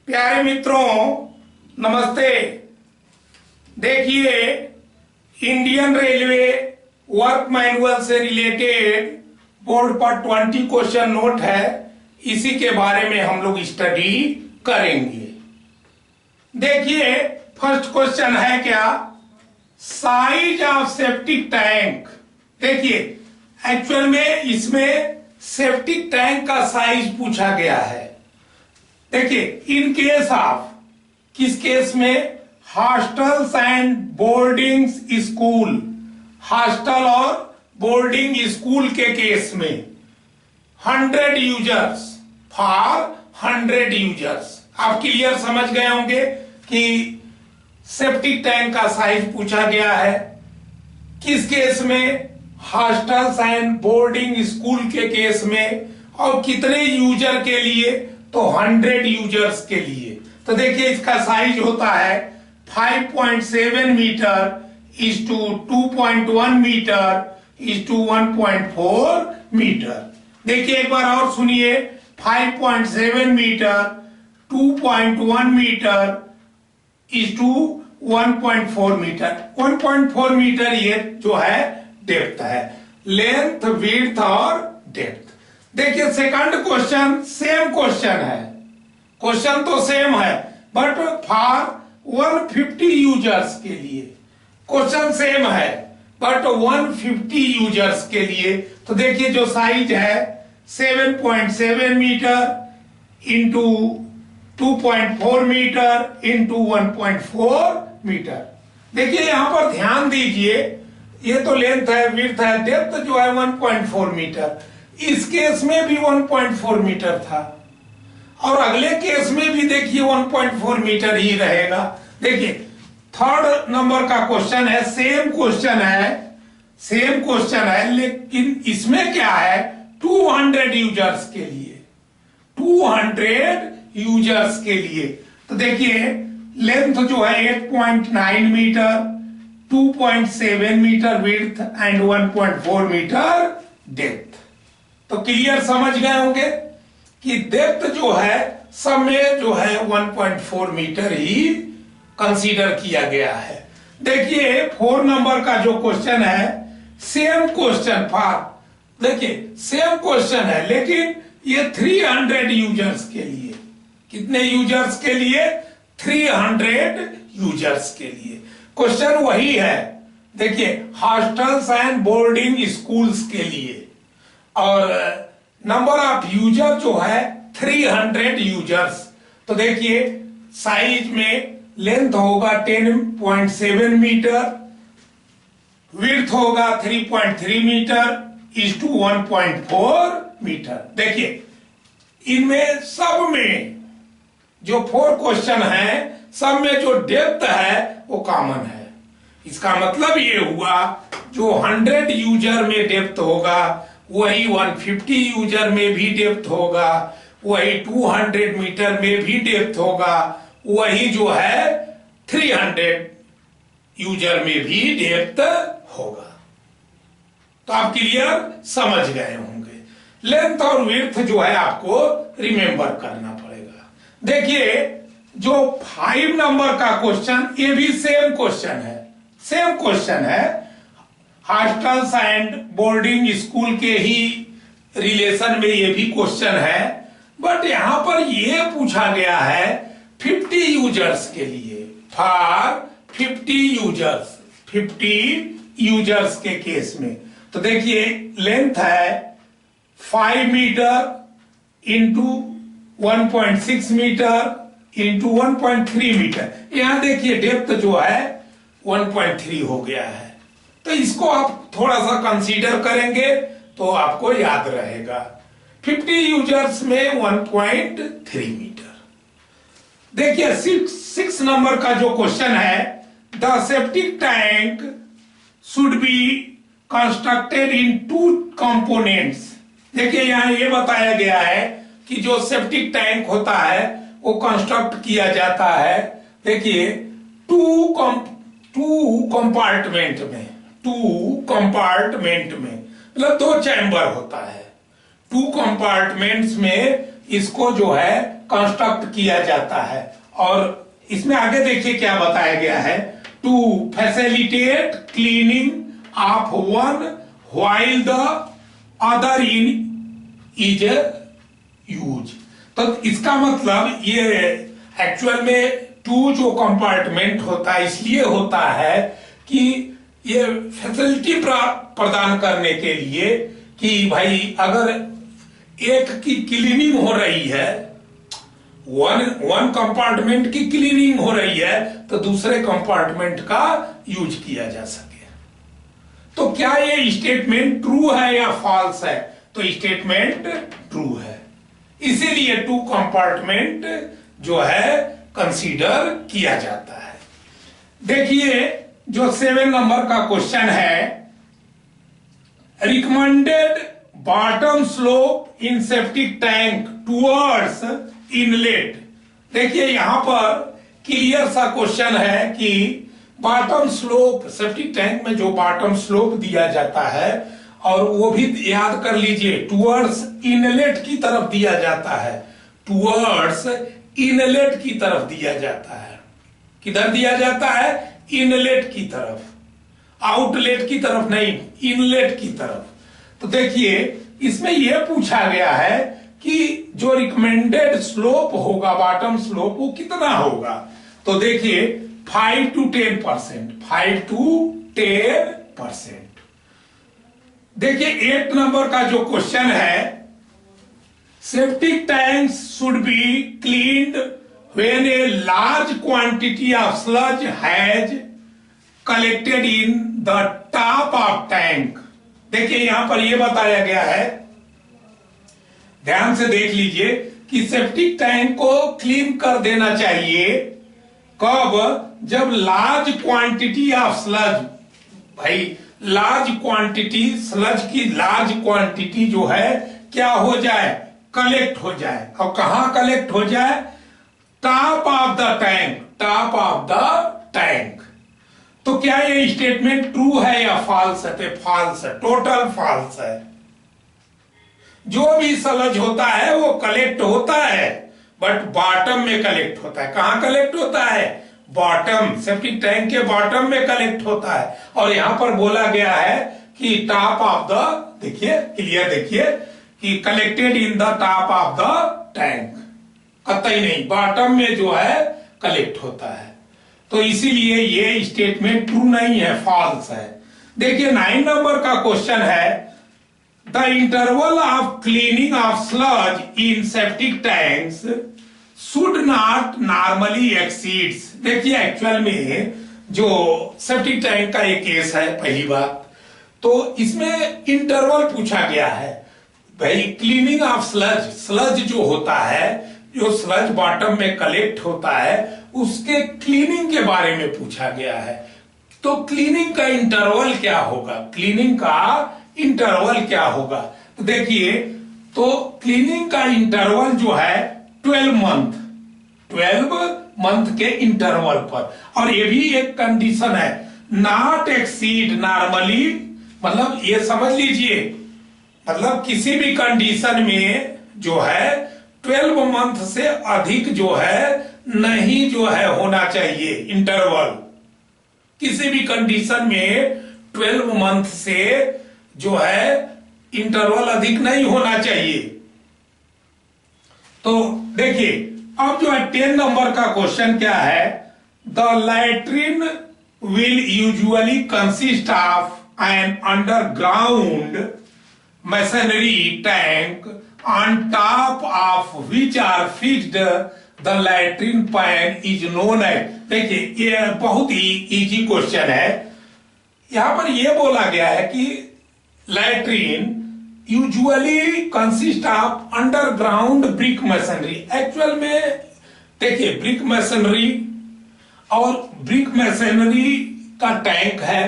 प्यारे मित्रों नमस्ते। देखिए, इंडियन रेलवे वर्क मैनुअल से रिलेटेड बोर्ड पर 20 क्वेश्चन नोट है, इसी के बारे में हम लोग स्टडी करेंगे। देखिए, फर्स्ट क्वेश्चन है क्या, साइज ऑफ सेप्टिक टैंक। देखिए, एक्चुअल में इसमें सेप्टिक टैंक का साइज पूछा गया है। देखिए, इन केस ऑफ, किस केस में, hostels and boarding school, hostel और बोर्डिंग स्कूल के केस में 100 यूजर्स फॉर 100 यूजर्स। आप क्लियर समझ गए होंगे कि सेप्टिक टैंक का साइज पूछा गया है किस केस में, हॉस्टल्स एंड बोर्डिंग स्कूल के केस में, और कितने यूजर के लिए, तो 100 यूजर्स के लिए। तो देखिए, इसका साइज होता है 5.7 metre is to 2.1 metre is to 1.4 metre. देखिए एक बार और सुनिए, 5.7 metre 2.1 metre is to 1.4 metre. 1.4 metre ये जो है डेप्थ है, लेंथ, विड्थ और डेप्थ। देखिए सेकंड क्वेश्चन सेम क्वेश्चन है, क्वेश्चन तो सेम है बट फॉर 150 यूजर्स के लिए। क्वेश्चन सेम है बट 150 यूजर्स के लिए। तो देखिए जो साइज है 7.7 metre into 2.4 metre into 1.4 metre. देखिए यहां पर ध्यान दीजिए, ये तो लेंथ है, विड्थ है, डेप्थ जो है 1.4 मीटर। इस केस में भी 1.4 मीटर था और अगले केस में भी देखिए 1.4 मीटर ही रहेगा। देखिए थर्ड नंबर का क्वेश्चन है, सेम क्वेश्चन है लेकिन इसमें क्या है, 200 यूजर्स के लिए, 200 यूजर्स के लिए। तो देखिए लेंथ जो है 8.9 metre, 2.7 metre width and 1.4 metre depth. तो क्लियर समझ गए होंगे कि डेप्थ जो है सब में जो है 1.4 मीटर ही कंसीडर किया गया है। देखिए 4 नंबर का जो क्वेश्चन है, सेम क्वेश्चन फॉर, देखिए सेम क्वेश्चन है लेकिन ये 300 यूजर्स के लिए। कितने यूजर्स के लिए, 300 यूजर्स के लिए। क्वेश्चन वही है, देखिए हॉस्टल्स एंड बोर्डिंग स्कूल्स के लिए, और नंबर ऑफ यूजर जो है 300 यूजर्स। तो देखिए साइज में लेंथ होगा 10.7 मीटर, विड्थ होगा 3.3 मीटर इज टू 1.4 मीटर। देखिए इनमें सब में जो 4 क्वेश्चन है सब में जो डेप्थ है वो कॉमन है। इसका मतलब ये हुआ जो 100 यूजर में डेप्थ होगा वही 150 यूजर में भी डेप्थ होगा, वही 200 मीटर में भी डेप्थ होगा, वही जो है 300 यूजर में भी डेप्थ होगा। तो आप क्लियर समझ गए होंगे। लेंथ और विड्थ जो है आपको रिमेंबर करना पड़ेगा। देखिए जो 5 नंबर का क्वेश्चन, ये भी सेम क्वेश्चन है, हॉस्टल्स एंड बोर्डिंग स्कूल के ही रिलेशन में ये भी क्वेश्चन है, बट यहां पर ये पूछा गया है 50 यूजर्स के लिए, फॉर 50 यूजर्स के केस में। तो देखिए लेंथ है 5 metre into 1.6 metre into 1.3 metre. यहां देखिए डेप्थ जो है 1.3 हो गया है। तो इसको आप थोड़ा सा कंसीडर करेंगे तो आपको याद रहेगा। 50 यूजर्स में 1.3 मीटर। देखिए 6 नंबर का जो क्वेश्चन है, the septic tank should be constructed in 2 components. देखिए यहां ये बताया गया है कि जो सेप्टिक टैंक होता है वो कंस्ट्रक्ट किया जाता है, देखिए 2 कंपार्टमेंट में, मतलब 2 चैम्बर होता है। 2 कंपार्टमेंट्स में इसको जो है कंस्ट्रक्ट किया जाता है। और इसमें आगे देखिए क्या बताया गया है, to facilitate cleaning of one while the other in is use. तो इसका मतलब ये एक्चुअल में टू जो कंपार्टमेंट होता है इसलिए होता है कि ये फैसिलिटी प्रदान करने के लिए कि भाई अगर एक की क्लीनिंग हो रही है, वन कंपार्टमेंट की क्लीनिंग हो रही है, तो दूसरे कंपार्टमेंट का यूज किया जा सके। तो क्या ये स्टेटमेंट ट्रू है या फॉल्स है? तो स्टेटमेंट ट्रू है, इसीलिए टू कंपार्टमेंट जो है कंसीडर किया जाता है। देखिए जो 7 नंबर का क्वेश्चन है, रिकमेंडेड बॉटम स्लोप इन सेप्टिक टैंक टुवर्ड्स इनलेट। देखिए यहां पर क्लियर सा क्वेश्चन है कि बॉटम स्लोप, सेप्टिक टैंक में जो बॉटम स्लोप दिया जाता है, और वो भी याद कर लीजिए टुवर्ड्स इनलेट की तरफ दिया जाता है, टुवर्ड्स इनलेट की तरफ दिया जाता है। किधर दिया जाता है? इनलेट की तरफ, आउटलेट की तरफ नहीं, इनलेट की तरफ। तो देखिए इसमें यह पूछा गया है कि जो रिकमेंडेड स्लोप होगा, बॉटम स्लोप, वो कितना होगा? तो देखिए 5 to 10%, 5 to 10%। देखिए 8 नंबर का जो क्वेश्चन है, septic tanks should be cleaned when a large quantity of sludge has collected in the top of tank. देखिए यहां पर यह बताया गया है, ध्यान से देख लीजिए कि सेप्टिक टैंक को क्लीन कर देना चाहिए कब? जब लार्ज क्वांटिटी ऑफ स्लज, भाई लार्ज क्वांटिटी स्लज की लार्ज क्वांटिटी जो है क्या हो जाए? कलेक्ट हो जाए। और कहां कलेक्ट हो जाए? Top of the tank, top of the tank. तो क्या ये स्टेटमेंट ट्रू है या फॉल्स है? तो फॉल्स है, टोटल फॉल्स है। जो भी स्लज होता है वो कलेक्ट होता है, बट बॉटम में कलेक्ट होता है। कहां कलेक्ट होता है? बॉटम, सेप्टिक टैंक के बॉटम में कलेक्ट होता है। और यहां पर बोला गया है कि टॉप ऑफ द, देखिए क्लियर, देखिए कि collected in the top of the tank, कतई नहीं, बॉटम में जो है कलेक्ट होता है। तो इसीलिए ये स्टेटमेंट ट्रू नहीं है, फॉल्स है। देखिए 9 नंबर का क्वेश्चन है, the interval of cleaning of sludge in septic tanks should not normally exceeds. देखिए एक्चुअल में जो सेप्टिक टैंक का एक केस है, पहली बात तो इसमें इंटरवल पूछा गया है। भाई क्लीनिंग ऑफ स्लज, स्लज जो होता है, जो स्लज बॉटम में कलेक्ट होता है, उसके क्लीनिंग के बारे में पूछा गया है। तो क्लीनिंग का इंटरवल क्या होगा? क्लीनिंग का इंटरवल क्या होगा? तो देखिए, तो क्लीनिंग का इंटरवल जो है 12 मंथ, 12 मंथ के इंटरवल पर। और ये भी एक कंडीशन है, नॉट एक्सीड नॉर्मली, मतलब ये समझ लीजिए, मतलब किसी भी कंडीशन में जो है 12 मंथ से अधिक जो है नहीं जो है होना चाहिए इंटरवल। किसी भी कंडीशन में 12 मंथ से जो है इंटरवल अधिक नहीं होना चाहिए। तो देखिए अब जो है 10 नंबर का क्वेश्चन क्या है, the latrine will usually consist of an underground machinery tank on top of which are fixed the latrine pan is known as। देखिए ये बहुत ही इजी क्वेश्चन है। यहां पर यह बोला गया है कि latrine usually consist of underground brick machinery. Actual में देखिए ब्रिक मशीनरी और ब्रिक मशीनरी का टैंक है,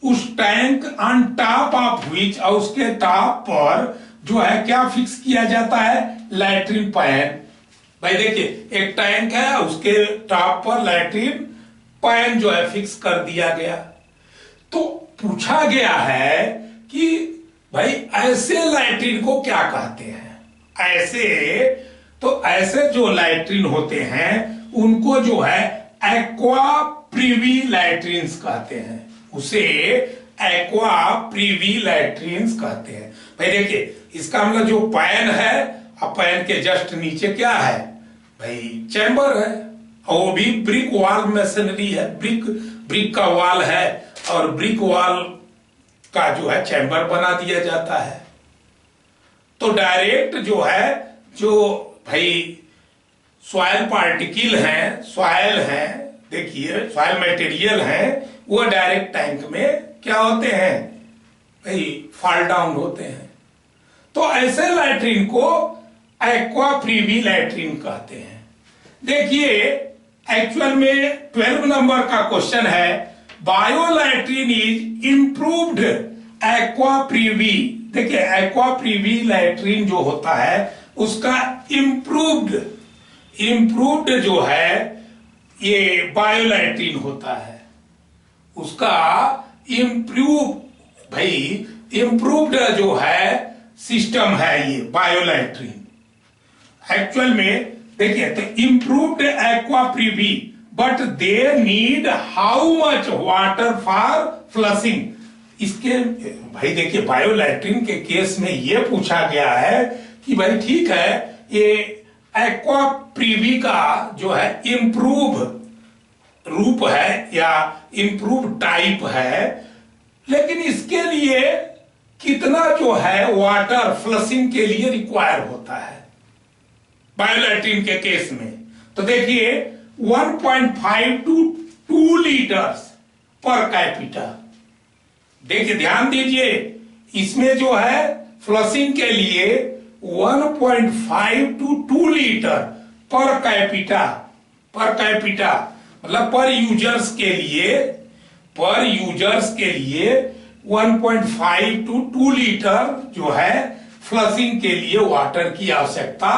उस tank on top of which, और उसके टॉप पर जो है क्या फिक्स किया जाता है? Latrine pan. भाई देखिए एक टैंक है, उसके टॉप पर लैट्रिन पैन जो है फिक्स कर दिया गया। तो पूछा गया है कि भाई ऐसे लैट्रिन को क्या कहते हैं? ऐसे तो ऐसे जो लैट्रिन होते हैं उनको जो है एक्वा प्रिवी लैट्रिन्स कहते हैं, उसे एक्वा प्रिवी लैट्रिन्स कहते हैं। भाई देखिए इसका मतलब जो पैन है, अब पैन के जस्ट नीचे क्या है भाई, चैम्बर है, और वो भी ब्रिक वॉल मशीनरी है, ब्रिक का वॉल है और ब्रिक वॉल का जो है चैम्बर बना दिया जाता है। तो डायरेक्ट जो है, जो भाई सॉइल पार्टिकल हैं, सॉइल है, देखिए सॉइल मटेरियल है, वो डायरेक्ट टैंक में क्या होते हैं भाई, फॉल डाउन होते हैं। तो ऐसे लैट्रिन को एक्वा प्रिवी लैट्रिन कहते हैं। देखिए एक्चुअल में 12 नंबर का क्वेश्चन है, bio latrine is improved aqua privy. देखिए एक्वा प्रिवी लैट्रिन जो होता है उसका इंप्रूव्ड जो है ये बायो लैट्रिन होता है, उसका इंप्रूव्ड जो है सिस्टम है ये बायो लैट्रिन। एक्चुअल में देखिए तो improved aqua privy, but they need how much water for flushing. इसके भाई देखिए बायो लैट्रिन के केस में ये पूछा गया है कि भाई ठीक है ये एक्वा प्रिवी का जो है इंप्रूव रूप है या इंप्रूव टाइप है, लेकिन इसके लिए कितना जो है वाटर फ्लशिंग के लिए रिक्वायर होता है बायोलैट्रिन के केस में। तो देखिए 1.5 to 2 लीटर्स पर कैपिटा। देखिए ध्यान दीजिए इसमें जो है फ्लशिंग के लिए 1.5 to 2 लीटर पर कैपिटा मतलब पर यूजर्स के लिए 1.5 to 2 लीटर जो है फ्लशिंग के लिए वाटर की आवश्यकता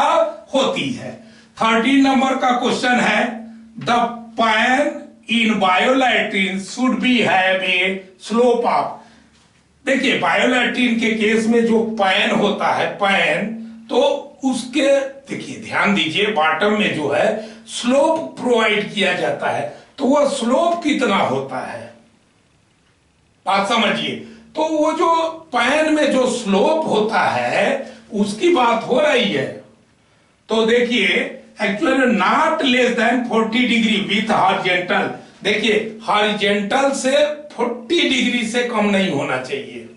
होती है। 13 नंबर का क्वेश्चन है, the pan in bio latrine should be have a slope of. देखिए बायोलैट्रिन के केस में जो पैन होता है, पैन तो उसके देखिए ध्यान दीजिए बॉटम में जो है स्लोप प्रोवाइड किया जाता है, तो वह स्लोप कितना होता है बात समझिए। तो वो जो पैन में जो स्लोप होता है उसकी बात हो रही है। तो देखिए actually not less than 40 degree with horizontal. देखिए हॉरिजॉन्टल से 40 डिग्री से कम नहीं होना चाहिए।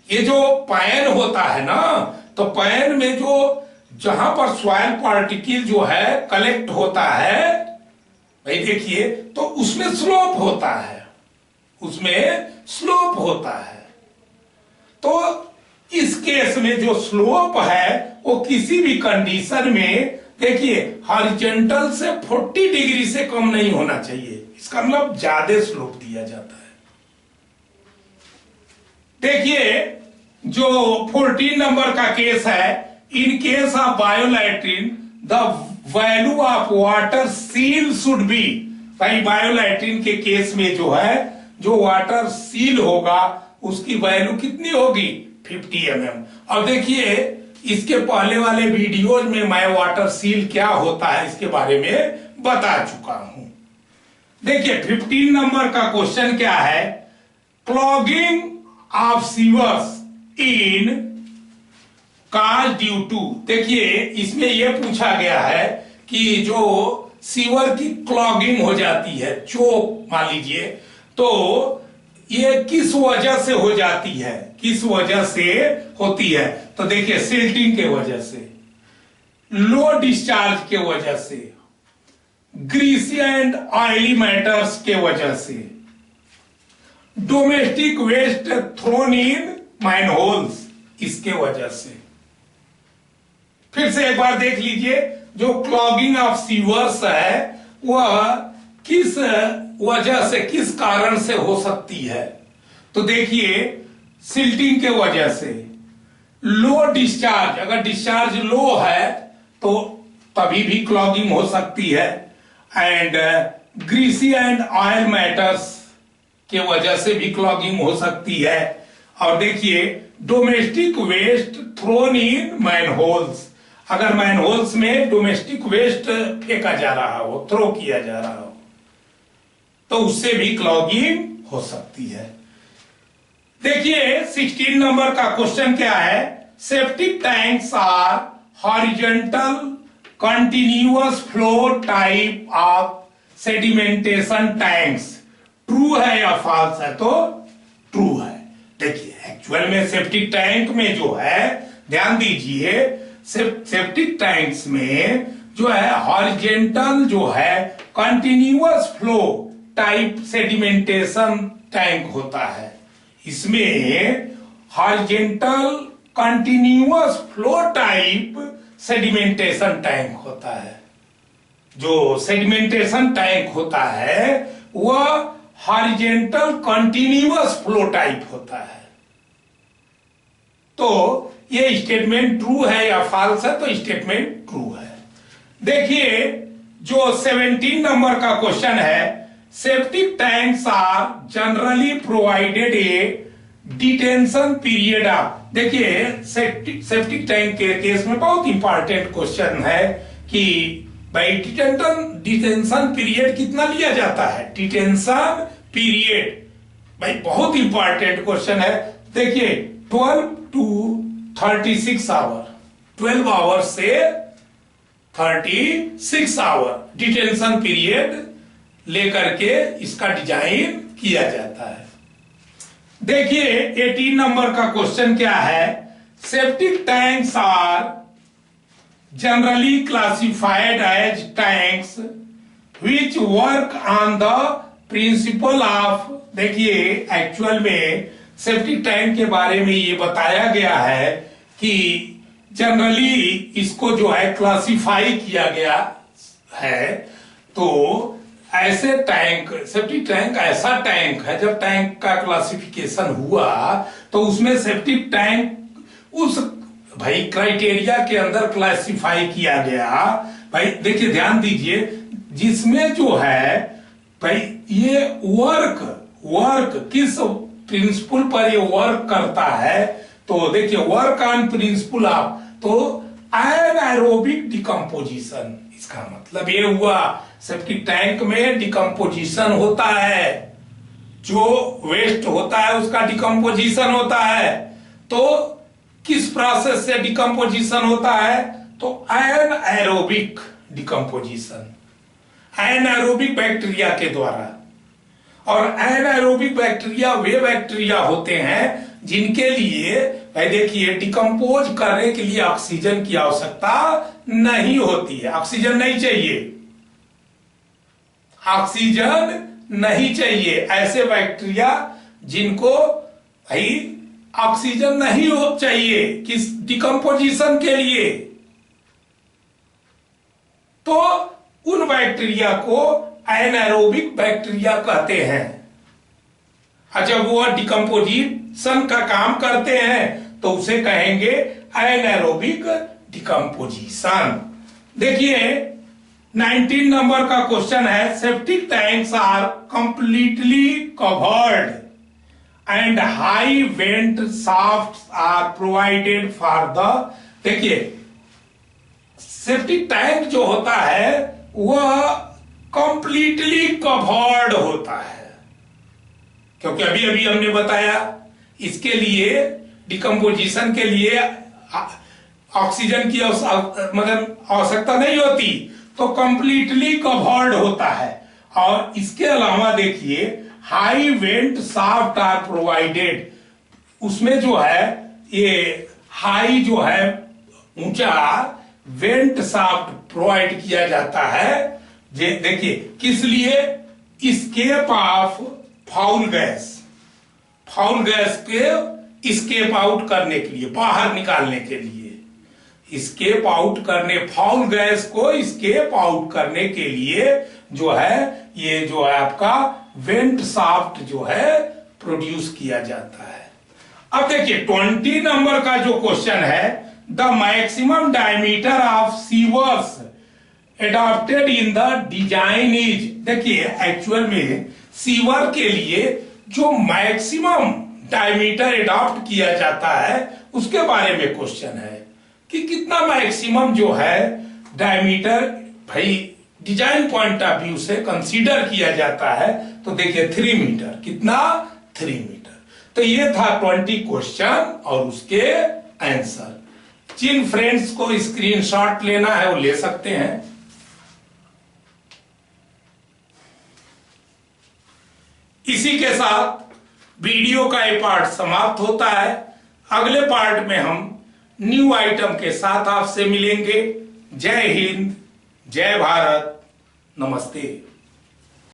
ये जो पैन होता है ना, तो पैन में जो जहां पर सॉइल पार्टिकल जो है कलेक्ट होता है भाई देखिए, तो उसमें स्लोप होता है, तो इस केस में जो स्लोप है वो किसी भी कंडीशन में देखिए हॉरिजॉन्टल से 40 डिग्री से कम नहीं होना चाहिए। इसका मतलब ज्यादा स्लोप दिया जाता है। देखिए जो 14 नंबर का केस है, in case of bio latrine the value of water seal should be. भाई बायोलैट्रिन के केस में जो है जो वाटर सील होगा उसकी वैल्यू कितनी होगी 50 mm। और देखिए इसके पहले वाले वीडियोज में मैं वाटर सील क्या होता है इसके बारे में बता चुका हूं। देखिए 15 नंबर का क्वेश्चन क्या है, clogging of sewers in cause due to. देखिए इसमें यह पूछा गया है कि जो सीवर की क्लॉगिंग हो जाती है, चोक मान लीजिए, तो ये किस वजह से हो जाती है, किस वजह से होती है। तो देखिए सिल्टिंग के वजह से, लो डिस्चार्ज के वजह से, ग्रीसी एंड ऑयली मैटर्स के वजह से, domestic waste thrown in manholes इसके वजह से। फिर से एक बार देख लीजिए, जो क्लॉगिंग ऑफ सीवर्स है वह किस वजह से, किस कारण से हो सकती है। तो देखिए सिल्टिंग के वजह से, लो डिस्चार्ज, अगर डिस्चार्ज लो है तो तभी भी क्लॉगिंग हो सकती है, and greasy and oil matters के वजह से भी क्लॉगिंग हो सकती है। और देखिए domestic waste thrown in manholes, अगर मैनहोल्स में डोमेस्टिक वेस्ट फेंका जा रहा हो, थ्रो किया जा रहा हो, तो उससे भी क्लॉगिंग हो सकती है। देखिए 16 नंबर का क्वेश्चन क्या है, septic tanks are horizontal continuous flow type of sedimentation tanks, true है या फॉल्स है? तो ट्रू है। देखिए एक्चुअल में सेप्टिक टैंक में जो है, ध्यान दीजिए, सेप्टिक टैंक्स में जो है हॉरिजॉन्टल जो है continuous flow type sedimentation tank होता है। इसमें horizontal continuous flow type sedimentation tank होता है। जो सेडिमेंटेशन टैंक होता है वह हॉरिजॉन्टल कंटिन्यूअस फ्लो टाइप होता है। तो ये स्टेटमेंट ट्रू है या फॉल्स है? तो स्टेटमेंट ट्रू है। देखिए जो 17 नंबर का क्वेश्चन है, septic tanks are generally provided a detention period of, देखिए सेप्टिक टैंक के केस में बहुत इंपॉर्टेंट क्वेश्चन है कि भाई डिटेंशन पीरियड कितना लिया जाता है? डिटेंशन पीरियड भाई बहुत इंपॉर्टेंट क्वेश्चन है। देखिए 12 to 36 आवर, 12 आवर से 36 आवर डिटेंशन पीरियड लेकर के इसका डिजाइन किया जाता है। देखिए 18 नंबर का क्वेश्चन क्या है, septic tanks are generally classified as tanks which work on the principle of, देखिए एक्चुअल में सेप्टिक टैंक के बारे में ये बताया गया है कि जनरली इसको जो है क्लासिफाई किया गया है। तो ऐसे टैंक, सेप्टिक टैंक ऐसा टैंक है, जब टैंक का क्लासिफिकेशन हुआ तो उसमें सेप्टिक टैंक उस भाई क्राइटेरिया के अंदर क्लासिफाई किया गया। भाई देखिए ध्यान दीजिए, जिसमें जो है भाई ये वर्क किस प्रिंसिपल पर ये वर्क करता है, तो देखिए वर्क ऑन प्रिंसिपल ऑफ, तो एनारोबिक डिकम्पोजिशन, इसका मतलब ये हुआ सेप्टिक टैंक में डिकम्पोजिशन होता है, जो वेस्ट होता है उसका डिकम्पोजिशन होता है। तो किस प्रोसेस से डिकम्पोजिशन होता है? तो एनारोबिक डिकम्पोजिशन, एनारोबिक बैक्टीरिया के द्वारा। और एनारोबिक बैक्टीरिया वे बैक्टीरिया होते हैं जिनके लिए भाई देखिए डिकम्पोज करने के लिए ऑक्सीजन की आवश्यकता नहीं होती है, ऑक्सीजन नहीं चाहिए, ऑक्सीजन नहीं चाहिए। ऐसे बैक्टीरिया जिनको भाई ऑक्सीजन नहीं हो चाहिए किस डिकम्पोजिशन के लिए, तो उन बैक्टीरिया को एनारोबिक बैक्टीरिया कहते हैं। अच्छा वो डिकम्पोजिशन का काम करते हैं तो उसे कहेंगे एनारोबिक डिकम्पोजिशन। देखिए 19 नंबर का क्वेश्चन है, septic tanks are completely covered and high vent shafts are provided for the, देखिए सेप्टिक टैंक जो होता है वह कंप्लीटली कवर्ड होता है, क्योंकि अभी अभी हमने बताया इसके लिए डिकम्पोजिशन के लिए ऑक्सीजन की मतलब आवश्यकता नहीं होती, तो कंप्लीटली कवर्ड होता है। और इसके अलावा देखिए high vent shaft are provided, उसमें जो है ये हाई जो है ऊंचा वेंट शाफ्ट प्रोवाइड किया जाता है। देखिए किस लिए? Escape of foul gas, foul gas के एस्केप आउट करने के लिए, बाहर निकालने के लिए, एस्केप आउट करने, फाउल गैस को एस्केप आउट करने के लिए जो है ये जो है आपका वेंट शाफ्ट जो है प्रोड्यूस किया जाता है। अब देखिए 20 नंबर का जो क्वेश्चन है, the maximum diameter of sewers adopted in the design is, देखिए एक्चुअल में सीवर के लिए जो मैक्सिमम डायमीटर एडॉप्ट किया जाता है उसके बारे में क्वेश्चन है कि कितना मैक्सिमम जो है डायमीटर भाई डिजाइन पॉइंट ऑफ व्यू से कंसीडर किया जाता है। तो देखिए 3 मीटर, कितना 3 मीटर। तो ये था 20 क्वेश्चन और उसके आंसर। जिन फ्रेंड्स को स्क्रीनशॉट लेना है वो ले सकते हैं। इसी के साथ वीडियो का ये पार्ट समाप्त होता है। अगले पार्ट में हम न्यू आइटम के साथ आपसे मिलेंगे। जय हिंद, जय भारत, नमस्ते।